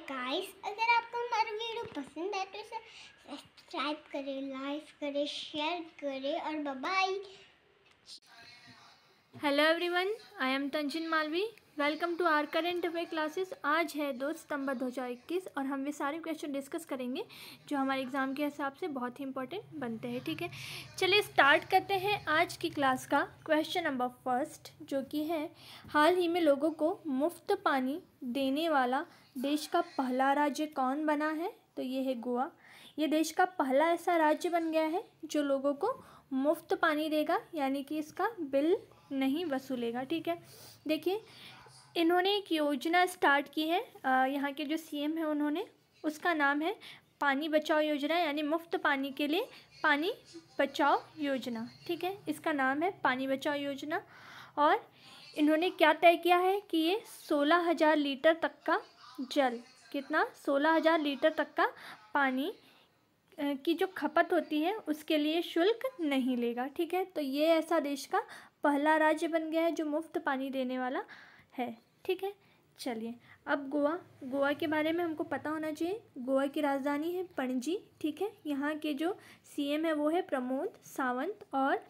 Guys, अगर आपको हमारा वीडियो पसंद है तो इसे सब्सक्राइब करें, लाइक करें, शेयर करें और bye bye. Hello everyone, I am Tanzin Malvi. Welcome to our current affair classes. आज है 2 सितंबर 2021 और हम वे सारे क्वेश्चन डिस्कस करेंगे जो हमारे एग्ज़ाम के हिसाब से बहुत ही इंपॉर्टेंट बनते हैं। ठीक है, चलिए स्टार्ट करते हैं आज की क्लास का क्वेश्चन नंबर फर्स्ट, जो कि है हाल ही में लोगों को मुफ्त पानी देने वाला देश का पहला राज्य कौन बना है? तो ये है गोवा। ये देश का पहला ऐसा राज्य बन गया है जो लोगों को मुफ्त पानी देगा, यानी कि इसका बिल नहीं वसूलेगा। ठीक है, देखिए इन्होंने एक योजना स्टार्ट की है। यहाँ के जो सीएम है उन्होंने, उसका नाम है पानी बचाओ योजना, यानी मुफ्त पानी के लिए पानी बचाओ योजना। ठीक है, इसका नाम है पानी बचाओ योजना। और इन्होंने क्या तय किया है कि ये 16,000 लीटर तक का जल, कितना 16,000 लीटर तक का पानी की जो खपत होती है उसके लिए शुल्क नहीं लेगा। ठीक है, तो ये ऐसा देश का पहला राज्य बन गया है जो मुफ्त पानी देने वाला है। ठीक है, चलिए अब गोवा के बारे में हमको पता होना चाहिए। गोवा की राजधानी है पणजी। ठीक है, यहाँ के जो सीएम है वो है प्रमोद सावंत, और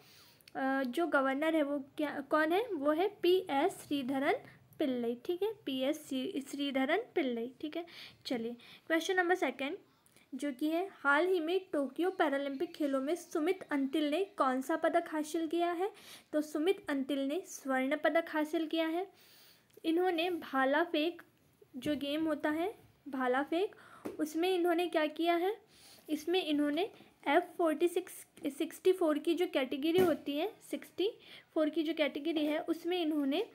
जो गवर्नर है वो कौन है? वो है PS श्रीधरन पिल्लई। ठीक है, PS श्रीधरन पिल्लई। ठीक है, चलिए क्वेश्चन नंबर सेकंड, जो कि है हाल ही में टोक्यो पैरालंपिक खेलों में सुमित अंतिल ने कौन सा पदक हासिल किया है? तो सुमित अंतिल ने स्वर्ण पदक हासिल किया है। इन्होंने भाला फेंक, जो गेम होता है भाला फेंक, उसमें इन्होंने क्या किया है? इसमें इन्होंने F64 की जो कैटेगरी होती है, 64 की जो कैटेगरी है उसमें इन्होंने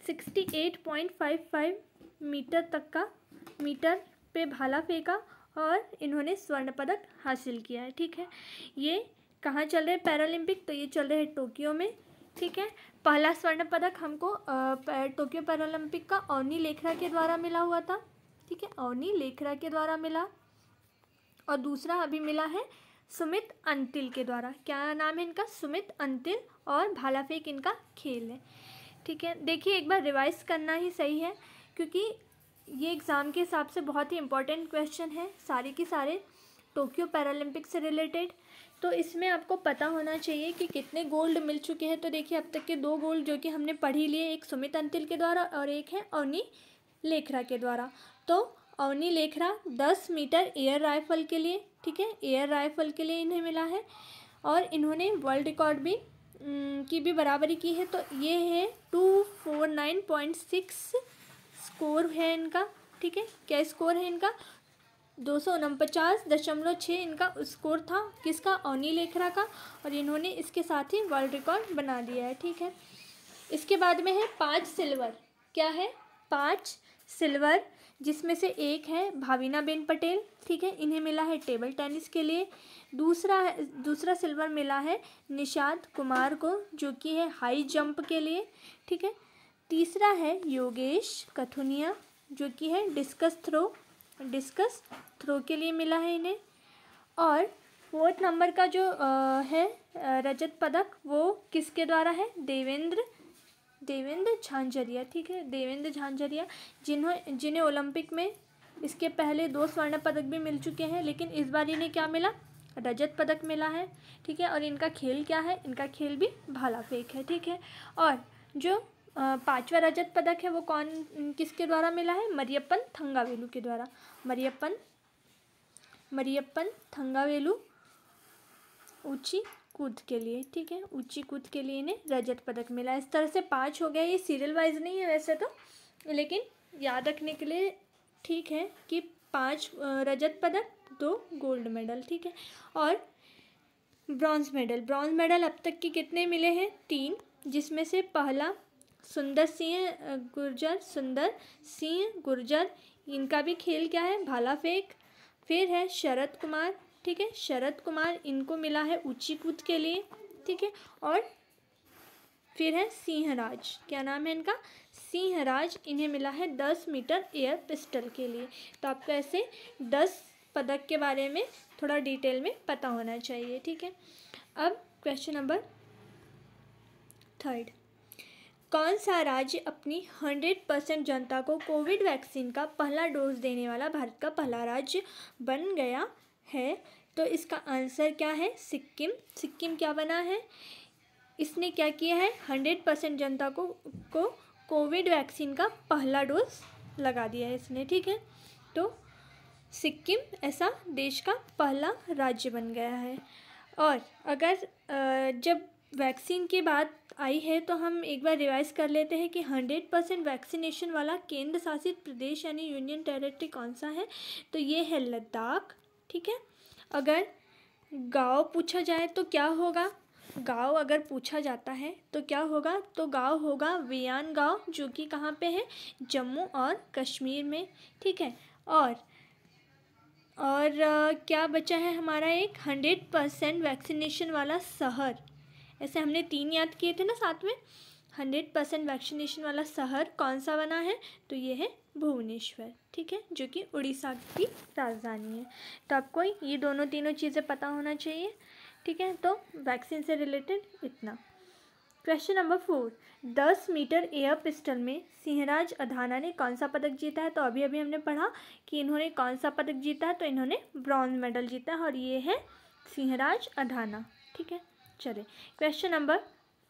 68.55 मीटर पे भाला फेंका और इन्होंने स्वर्ण पदक हासिल किया है। ठीक है, ये कहाँ चल रहे हैं पैरालंपिक? तो ये चल रहे हैं टोक्यो में। ठीक है, पहला स्वर्ण पदक हमको टोक्यो पैरालंपिक का अवनी लेखरा के द्वारा मिला हुआ था। ठीक है, अवनी लेखरा के द्वारा मिला, और दूसरा अभी मिला है सुमित अंतिल के द्वारा। क्या नाम है इनका? सुमित अंतिल, और भाला फेंक इनका खेल है। ठीक है, देखिए एक बार रिवाइज करना ही सही है, क्योंकि ये एग्ज़ाम के हिसाब से बहुत ही इंपॉर्टेंट क्वेश्चन है, सारे के सारे टोक्यो पैरालंपिक से रिलेटेड। तो इसमें आपको पता होना चाहिए कि कितने गोल्ड मिल चुके हैं। तो देखिए अब तक के 2 गोल्ड जो कि हमने पढ़ ही लिए, एक सुमित अंतिल के द्वारा और एक है अवनी लेखरा के द्वारा। तो Avani Lekhara 10 metre air rifle के लिए, ठीक है, एयर राइफल के लिए इन्हें मिला है, और इन्होंने वर्ल्ड रिकॉर्ड भी की भी बराबरी की है। तो ये है 249.6 स्कोर है इनका। ठीक है, क्या स्कोर है इनका? 249.6 इनका स्कोर था, किसका? अवनी लेखरा का, और इन्होंने इसके साथ ही वर्ल्ड रिकॉर्ड बना दिया है। ठीक है, इसके बाद में है 5 सिल्वर। क्या है? 5 सिल्वर, जिसमें से एक है भाविना बेन पटेल। ठीक है, इन्हें मिला है टेबल टेनिस के लिए। दूसरा सिल्वर मिला है निशांत कुमार को, जो कि है हाई जंप के लिए। ठीक है, तीसरा है योगेश कथुनिया, जो कि है डिस्कस थ्रो के लिए मिला है इन्हें। और 4th नंबर का जो है रजत पदक, वो किसके द्वारा है? देवेंद्र झांझरिया। ठीक है, देवेंद्र झांझरिया, जिन्हें ओलंपिक में इसके पहले 2 स्वर्ण पदक भी मिल चुके हैं, लेकिन इस बार इन्हें क्या मिला? रजत पदक मिला है। ठीक है, और इनका खेल क्या है? इनका खेल भी भाला फेंक है। ठीक है, और जो 5वां रजत पदक है वो किसके द्वारा मिला है? मरियप्पन थंगावेलु के द्वारा। मरियप्पन थंगावेलु ऊंची कूद के लिए। ठीक है, ऊंची कूद के लिए इन्हें रजत पदक मिला। इस तरह से 5 हो गया। ये सीरियल वाइज नहीं है वैसे तो, लेकिन याद रखने के लिए ठीक है कि 5 रजत पदक, 2 गोल्ड मेडल। ठीक है, और ब्रॉन्ज मेडल अब तक के कितने मिले हैं? 3, जिसमें से पहला सुंदर सिंह गुर्जर, इनका भी खेल क्या है? भाला फेंक। फिर है शरद कुमार। ठीक है, शरद कुमार, इनको मिला है ऊंची कूद के लिए। ठीक है, और फिर है सिंहराज। क्या नाम है इनका? सिंहराज, इन्हें मिला है 10 मीटर एयर पिस्टल के लिए। तो आपको ऐसे 10 पदक के बारे में थोड़ा डिटेल में पता होना चाहिए। ठीक है, अब क्वेश्चन नंबर 3, कौन सा राज्य अपनी 100% जनता को कोविड वैक्सीन का पहला डोज देने वाला भारत का पहला राज्य बन गया है? तो इसका आंसर क्या है? सिक्किम। सिक्किम क्या बना है? इसने क्या किया है? 100% जनता को कोविड वैक्सीन का पहला डोज लगा दिया है इसने, ठीक है। तो सिक्किम ऐसा देश का पहला राज्य बन गया है। और अगर जब वैक्सीन की बात आई है तो हम एक बार रिवाइज कर लेते हैं कि 100% वैक्सीनेशन वाला केंद्र शासित प्रदेश यानी यूनियन टेरिटरी कौन सा है? तो ये है लद्दाख, ठीक है। अगर गांव पूछा जाए तो क्या होगा? गांव अगर पूछा जाता है तो क्या होगा? तो गांव होगा वियान गांव, जो कि कहाँ पे है? जम्मू और कश्मीर में, ठीक है। और क्या बचा है हमारा? एक 100% वैक्सीनेशन वाला शहर। ऐसे हमने 3 याद किए थे ना साथ में। 100% वैक्सीनेशन वाला शहर कौन सा बना है? तो ये है भुवनेश्वर, ठीक है, जो कि उड़ीसा की राजधानी है। तो आपको ये दोनों तीनों चीज़ें पता होना चाहिए, ठीक है। तो वैक्सीन से रिलेटेड इतना। Question number 4, 10 metre air pistol में सिंहराज अधाना ने कौन सा पदक जीता है? तो अभी अभी हमने पढ़ा कि इन्होंने कौन सा पदक जीता है, तो इन्होंने ब्रॉन्ज मेडल जीता है और ये है सिंहराज अधाना, ठीक है। चलिए क्वेश्चन नंबर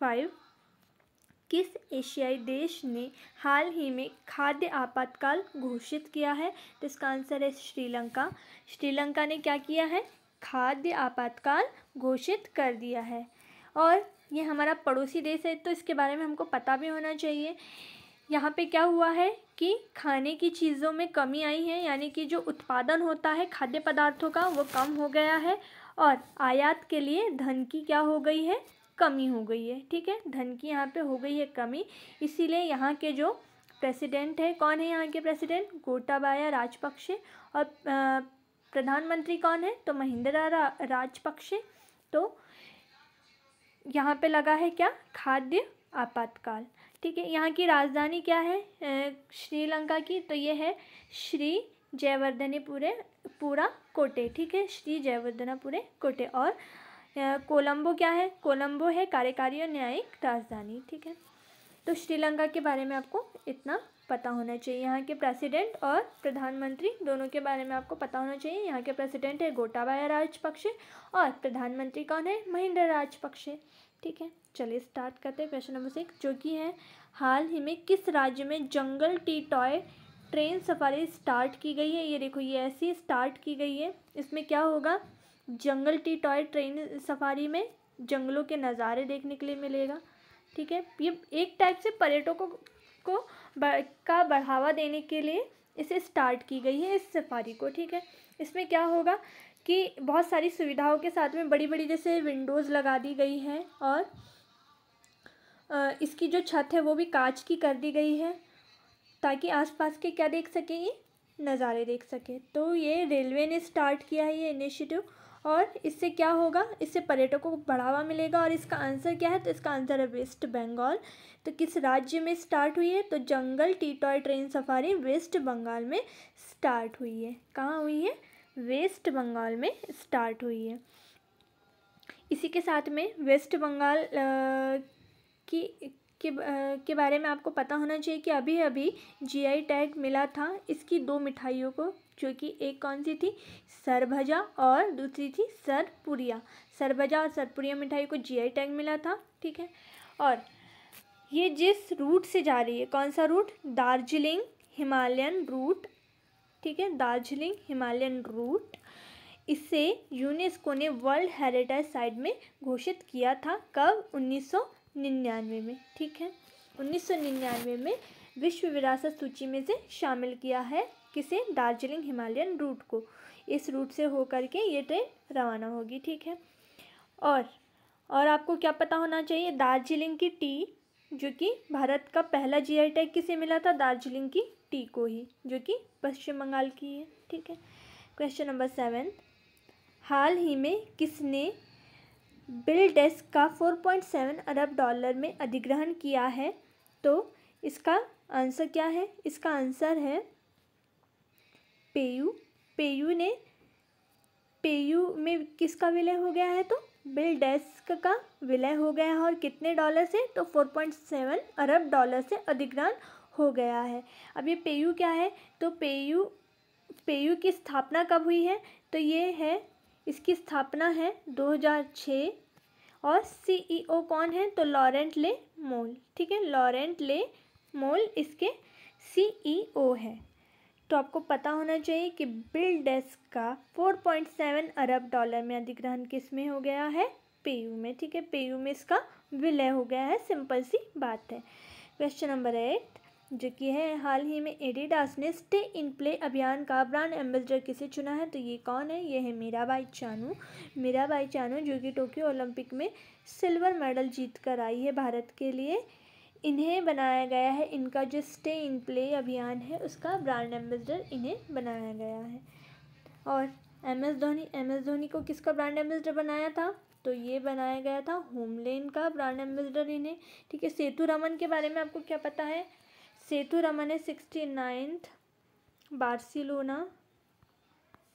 5, किस एशियाई देश ने हाल ही में खाद्य आपातकाल घोषित किया है? तो इसका आंसर है श्रीलंका। श्रीलंका ने क्या किया है? खाद्य आपातकाल घोषित कर दिया है। और ये हमारा पड़ोसी देश है तो इसके बारे में हमको पता भी होना चाहिए। यहाँ पे क्या हुआ है कि खाने की चीज़ों में कमी आई है, यानी कि जो उत्पादन होता है खाद्य पदार्थों का वो कम हो गया है और आयात के लिए धन की क्या हो गई है? कमी हो गई है, ठीक है। धन की यहाँ पे हो गई है कमी, इसीलिए यहाँ के जो प्रेसिडेंट है, कौन है यहाँ के प्रेसिडेंट? गोटाबाया राजपक्षे। और प्रधानमंत्री कौन है? तो महिंद्रा राजपक्षे। तो यहाँ पे लगा है क्या? खाद्य आपातकाल, ठीक है। यहाँ की राजधानी क्या है श्रीलंका की? तो ये है श्री जयवर्धनेपुरा कोटे, ठीक है, श्री जयवर्धनेपुरा कोटे। और कोलंबो क्या है? कोलंबो है कार्यकारी और न्यायिक राजधानी, ठीक है। तो श्रीलंका के बारे में आपको इतना पता होना चाहिए। यहाँ के प्रेसिडेंट और प्रधानमंत्री दोनों के बारे में आपको पता होना चाहिए। यहाँ के प्रेसिडेंट है गोटाबाया राजपक्षे और प्रधानमंत्री कौन है? महिंद्रा राजपक्षे, ठीक है। चलिए स्टार्ट करते हैं क्वेश्चन नंबर 6, जो कि है हाल ही में किस राज्य में jungle tea toy train safari start की गई है? ये देखो, ये ऐसी स्टार्ट की गई है। इसमें क्या होगा? जंगल टी टॉय ट्रेन सफारी में जंगलों के नज़ारे देखने के लिए मिलेगा, ठीक है। ये एक टाइप से पर्यटकों को का बढ़ावा देने के लिए इसे स्टार्ट की गई है, इस सफारी को, ठीक है। इसमें क्या होगा कि बहुत सारी सुविधाओं के साथ में बड़ी बड़ी जैसे विंडोज़ लगा दी गई हैं और इसकी जो छत है वो भी कांच की कर दी गई है ताकि आसपास के क्या देख सके? ये नज़ारे देख सके। तो ये रेलवे ने स्टार्ट किया है ये इनिशिएटिव और इससे क्या होगा? इससे पर्यटकों को बढ़ावा मिलेगा। और इसका आंसर क्या है? तो इसका आंसर है वेस्ट बंगाल। तो किस राज्य में स्टार्ट हुई है? तो jungle tea toy train safari west Bengal में स्टार्ट हुई है। कहाँ हुई है? वेस्ट बंगाल में स्टार्ट हुई है। इसी के साथ में वेस्ट बंगाल के बारे में आपको पता होना चाहिए कि अभी अभी जीआई टैग मिला था इसकी 2 मिठाइयों को, जो कि एक कौन सी थी? सरभजा और दूसरी थी सरपुरिया। सरभजा और सरपुरिया मिठाई को जीआई टैग मिला था, ठीक है। और ये जिस रूट से जा रही है, कौन सा रूट? दार्जिलिंग हिमालयन रूट, ठीक है, दार्जिलिंग हिमालयन रूट। इसे यूनेस्को ने वर्ल्ड हेरिटेज साइट में घोषित किया था। कब? 1999 में, ठीक है। 1999 में विश्व विरासत सूची में से शामिल किया है किसे? दार्जिलिंग हिमालयन रूट को। इस रूट से होकर के ये ट्रेन रवाना होगी, ठीक है। और आपको क्या पता होना चाहिए? दार्जिलिंग की टी, जो कि भारत का पहला जीआई टैग किसे मिला था? दार्जिलिंग की टी को ही, जो कि पश्चिम बंगाल की है, ठीक है। क्वेश्चन नंबर 7, हाल ही में किसने बिल्डेस्क का 4.7 अरब डॉलर में अधिग्रहण किया है? तो इसका आंसर क्या है? इसका आंसर है पेयू। पेयू में किसका विलय हो गया है? तो बिल डेस्क का विलय हो गया है और कितने डॉलर से, तो 4.7 अरब डॉलर से अधिग्रहण हो गया है। अब ये पेयू क्या है, तो पेयू की स्थापना कब हुई है, तो ये है, इसकी स्थापना है 2006 और CEO कौन है, तो लॉरेंट ले मोल। ठीक है, लॉरेंट ले मोल इसके CEO है। तो आपको पता होना चाहिए कि बिल डेस्क का 4.7 अरब डॉलर में अधिग्रहण किस में हो गया है, पेयू में। ठीक है, पेयू में इसका विलय हो गया है, सिंपल सी बात है। क्वेश्चन नंबर 8 जो कि है, हाल ही में एडिडास ने स्टे इन प्ले अभियान का ब्रांड एम्बेसडर किसे चुना है, तो ये कौन है, ये है मीराबाई चानू। मीराबाई चानू जो कि टोक्यो ओलंपिक में सिल्वर मेडल जीत कर आई है भारत के लिए। इन्हें बनाया गया है, इनका जो स्टे इन प्ले अभियान है उसका ब्रांड एम्बेसडर इन्हें बनाया गया है। और MS धोनी को किसका ब्रांड एम्बेसडर बनाया था, तो ये बनाया गया था होमलेन का ब्रांड एम्बेसडर इन्हें। ठीक है, सेतु रमन के बारे में आपको क्या पता है, सेतु रमन है 69th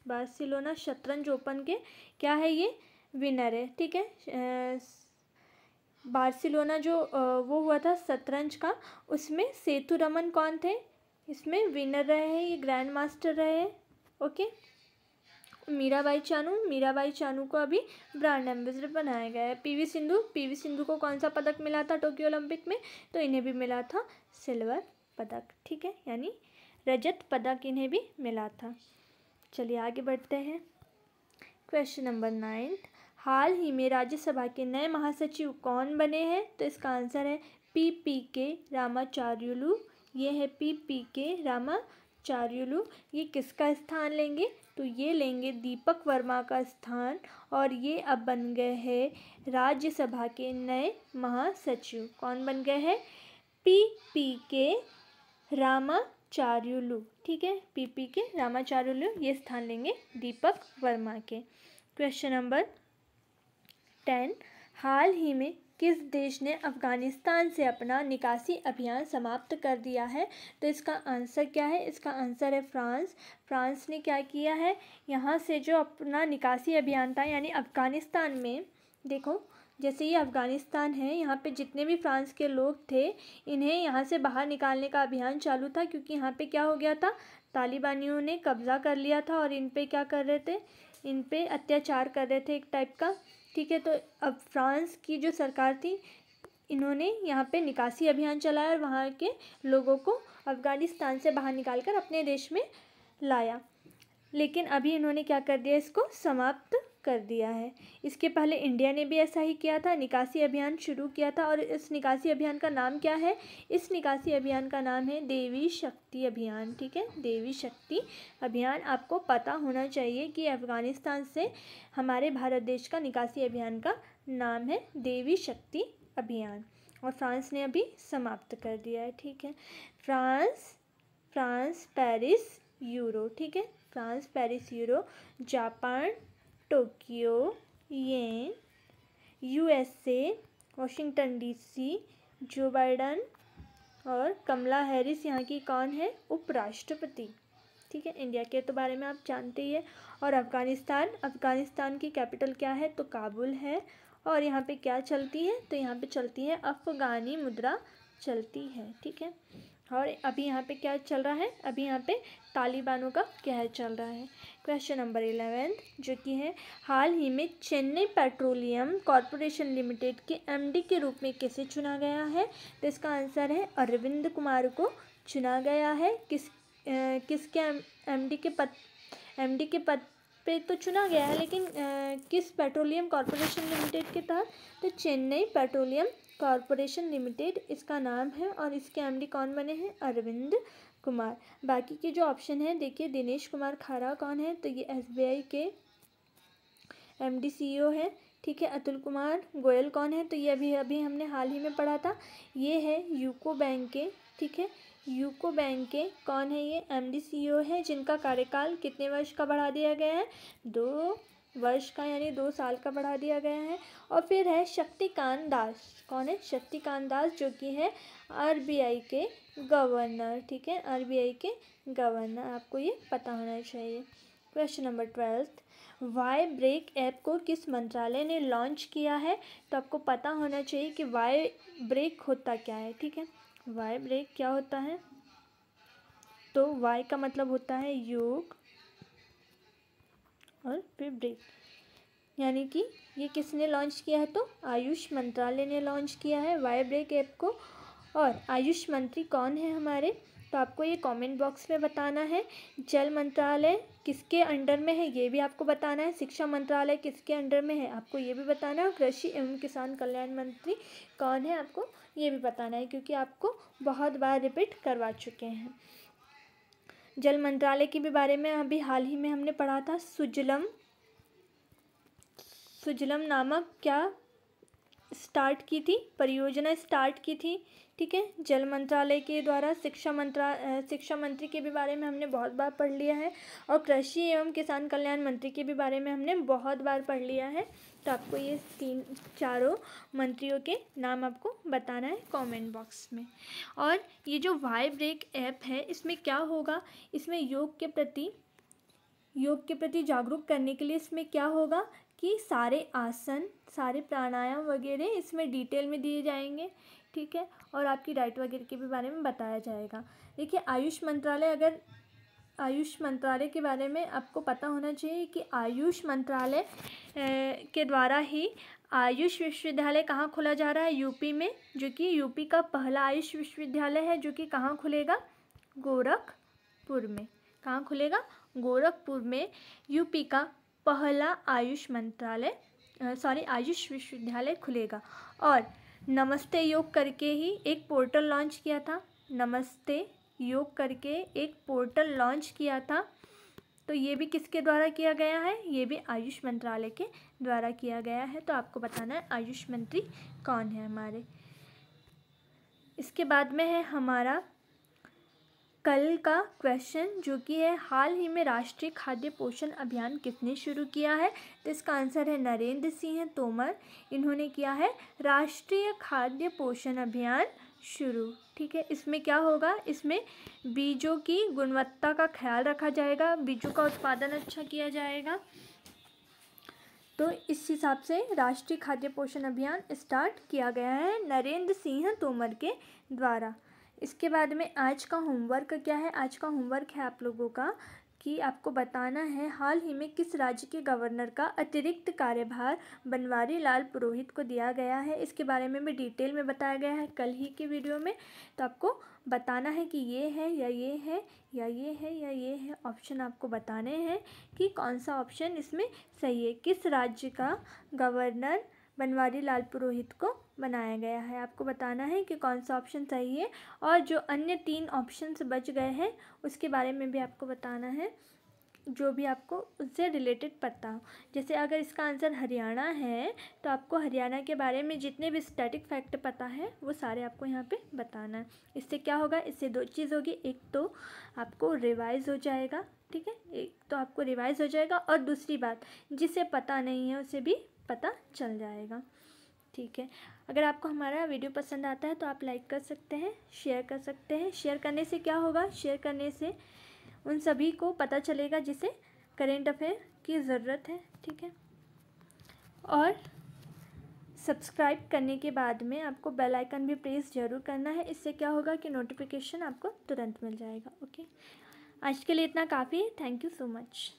बार्सिलोना शतरंज ओपन के क्या है, ये विनर है। ठीक है, बार्सिलोना जो वो हुआ था शतरंज का, उसमें सेतु रमन कौन थे, इसमें विनर रहे हैं, ये ग्रैंड मास्टर रहे हैं। ओके, मीराबाई चानू को अभी ब्रांड एम्बेसडर बनाया गया है। पीवी सिंधु को कौन सा पदक मिला था टोक्यो ओलंपिक में, तो इन्हें भी मिला था सिल्वर पदक। ठीक है, यानी रजत पदक इन्हें भी मिला था। चलिए आगे बढ़ते हैं। क्वेश्चन नंबर 9 हाल ही में राज्यसभा के नए महासचिव कौन बने हैं, तो इसका आंसर है PPK रामाचार्युलू। ये है PPK रामाचार्युलू। ये किसका स्थान लेंगे, तो ये लेंगे दीपक वर्मा का स्थान, और ये अब बन गए हैं राज्यसभा के नए महासचिव। कौन बन गए हैं, PPK रामाचार्युलू। ठीक है, PPK रामाचार्युलू ये स्थान लेंगे दीपक वर्मा के। क्वेश्चन नंबर 10 हाल ही में किस देश ने अफ़गानिस्तान से अपना निकासी अभियान समाप्त कर दिया है, तो इसका आंसर क्या है, इसका आंसर है फ्रांस ने क्या किया है, यहाँ से जो अपना निकासी अभियान था, यानी अफ़गानिस्तान में देखो, जैसे ये अफ़गानिस्तान है, यहाँ पे जितने भी फ्रांस के लोग थे इन्हें यहाँ से बाहर निकालने का अभियान चालू था, क्योंकि यहाँ पे क्या हो गया था, तालिबानियों ने कब्ज़ा कर लिया था और इन पे क्या कर रहे थे, इन पे अत्याचार कर रहे थे एक टाइप का। ठीक है, तो अब फ्रांस की जो सरकार थी, इन्होंने यहाँ पे निकासी अभियान चलाया और वहाँ के लोगों को अफ़गानिस्तान से बाहर निकालकर अपने देश में लाया। लेकिन अभी इन्होंने क्या कर दिया, इसको समाप्त कर दिया है। इसके पहले इंडिया ने भी ऐसा ही किया था, निकासी अभियान शुरू किया था, और इस निकासी अभियान का नाम क्या है, इस निकासी अभियान का नाम है देवी शक्ति अभियान। ठीक है, देवी शक्ति अभियान। आपको पता होना चाहिए कि अफ़गानिस्तान से हमारे भारत देश का निकासी अभियान का नाम है देवी शक्ति अभियान, और फ्रांस ने अभी समाप्त कर दिया है। ठीक है, फ्रांस पेरिस यूरो। ठीक है, France Paris euro, Japan Tokyo, yen, USA Washington DC, Joe Biden और कमला हैरिस यहाँ की कौन है, उपराष्ट्रपति। ठीक है, इंडिया के तो बारे में आप जानते ही है। और अफ़गानिस्तान की कैपिटल क्या है, तो काबुल है। और यहाँ पे क्या चलती है, तो यहाँ पे चलती है अफ़गानी मुद्रा चलती है। ठीक है, और अभी यहाँ पे क्या चल रहा है, अभी यहाँ पे तालिबानों का कहर चल रहा है। क्वेश्चन नंबर 11 जो कि है, हाल ही में चेन्नई पेट्रोलियम कॉरपोरेशन लिमिटेड के MD के रूप में किसे चुना गया है, तो इसका आंसर है अरविंद कुमार को चुना गया है। किसके MD के पद पे तो चुना गया है, लेकिन किस पेट्रोलियम कॉरपोरेशन लिमिटेड के तहत, तो चेन्नई पेट्रोलियम कॉरपोरेशन लिमिटेड इसका नाम है, और इसके MD कौन बने हैं, अरविंद कुमार। बाकी के जो ऑप्शन है देखिए, दिनेश कुमार खारा कौन है, तो ये SBI के MD CEO है। ठीक है, अतुल कुमार गोयल कौन है, तो ये अभी हमने हाल ही में पढ़ा था, ये है यूको बैंक के। ठीक है, यूको बैंक के कौन है, ये MD CEO है, जिनका कार्यकाल कितने वर्ष का बढ़ा दिया गया है, 2 वर्ष का, यानी 2 साल का बढ़ा दिया गया है। और फिर है शक्तिकांत दास, कौन है, शक्तिकांत दास, जो कि है RBI के गवर्नर। ठीक है, RBI के गवर्नर, आपको ये पता होना चाहिए। Question number 12 Y break app को किस मंत्रालय ने लॉन्च किया है? तो आपको पता होना चाहिए कि वाई ब्रेक होता क्या है, ठीक है। वाई ब्रेक क्या होता है? तो वाई का मतलब होता है योग और फिर ब्रेक, यानी कि ये किसने लॉन्च किया है? तो आयुष मंत्रालय ने लॉन्च किया है वाई ब्रेक ऐप को। और आयुष मंत्री कौन है हमारे? तो आपको ये कमेंट बॉक्स में बताना है। जल मंत्रालय किसके अंडर में है ये भी आपको बताना है। शिक्षा मंत्रालय किसके अंडर में है आपको ये भी बताना है। और कृषि एवं किसान कल्याण मंत्री कौन है आपको ये भी बताना है, क्योंकि आपको बहुत बार रिपीट करवा चुके हैं। जल मंत्रालय के भी बारे में अभी हाल ही में हमने पढ़ा था। सुजलम नामक क्या स्टार्ट की थी? परियोजना स्टार्ट की थी, ठीक है, जल मंत्रालय के द्वारा। शिक्षा मंत्री के भी बारे में हमने बहुत बार पढ़ लिया है। और कृषि एवं किसान कल्याण मंत्री के भी बारे में हमने बहुत बार पढ़ लिया है। तो आपको ये चारों मंत्रियों के नाम आपको बताना है कमेंट बॉक्स में। और ये जो वाई ब्रेक ऐप है इसमें क्या होगा? इसमें योग के प्रति जागरूक करने के लिए इसमें क्या होगा कि सारे आसन, सारे प्राणायाम वगैरह इसमें डिटेल में दिए जाएंगे, ठीक है। और आपकी डाइट वगैरह के भी बारे में बताया जाएगा। देखिए आयुष मंत्रालय के बारे में आपको पता होना चाहिए कि आयुष मंत्रालय के द्वारा ही आयुष विश्वविद्यालय कहाँ खोला जा रहा है? यूपी में, जो कि यूपी का पहला आयुष विश्वविद्यालय है, जो कि कहाँ खुलेगा? गोरखपुर में। कहाँ खुलेगा? गोरखपुर में यूपी का पहला आयुष विश्वविद्यालय खुलेगा। और नमस्ते योग करके ही एक पोर्टल लॉन्च किया था। नमस्ते योग करके एक पोर्टल लॉन्च किया था। तो ये भी किसके द्वारा किया गया है? ये भी आयुष मंत्रालय के द्वारा किया गया है। तो आपको बताना है आयुष मंत्री कौन है हमारे। इसके बाद में है हमारा कल का क्वेश्चन, जो कि है हाल ही में राष्ट्रीय खाद्य पोषण अभियान किसने शुरू किया है? तो इसका आंसर है नरेंद्र सिंह तोमर। इन्होंने किया है राष्ट्रीय खाद्य पोषण अभियान शुरू, ठीक है। इसमें क्या होगा? इसमें बीजों की गुणवत्ता का ख्याल रखा जाएगा, बीजों का उत्पादन अच्छा किया जाएगा। तो इस हिसाब से राष्ट्रीय खाद्य पोषण अभियान स्टार्ट किया गया है नरेंद्र सिंह तोमर के द्वारा। इसके बाद में आज का होमवर्क क्या है? आज का होमवर्क है आप लोगों का कि आपको बताना है हाल ही में किस राज्य के गवर्नर का अतिरिक्त कार्यभार बनवारी लाल पुरोहित को दिया गया है। इसके बारे में भी डिटेल में बताया गया है कल ही के वीडियो में। तो आपको बताना है कि ये है या ये है या ये है या ये है। ऑप्शन आपको बताने हैं कि कौन सा ऑप्शन इसमें सही है। किस राज्य का गवर्नर बनवारी लाल पुरोहित को बनाया गया है, आपको बताना है कि कौन सा ऑप्शन सही है। और जो अन्य 3 ऑप्शंस बच गए हैं उसके बारे में भी आपको बताना है, जो भी आपको उससे रिलेटेड पता हो। जैसे अगर इसका आंसर हरियाणा है तो आपको हरियाणा के बारे में जितने भी स्टैटिक फैक्ट पता है वो सारे आपको यहाँ पे बताना है। इससे क्या होगा? इससे 2 चीज़ होगी, एक तो आपको रिवाइज़ हो जाएगा, ठीक है, एक तो आपको रिवाइज़ हो जाएगा और दूसरी बात जिसे पता नहीं है उसे भी पता चल जाएगा, ठीक है। अगर आपको हमारा वीडियो पसंद आता है तो आप लाइक कर सकते हैं, शेयर कर सकते हैं। शेयर करने से क्या होगा? शेयर करने से उन सभी को पता चलेगा जिसे करेंट अफेयर की ज़रूरत है, ठीक है। और सब्सक्राइब करने के बाद में आपको बेल आइकन भी प्रेस ज़रूर करना है। इससे क्या होगा कि नोटिफिकेशन आपको तुरंत मिल जाएगा, ओके। आज के लिए इतना काफ़ी है। Thank you so much.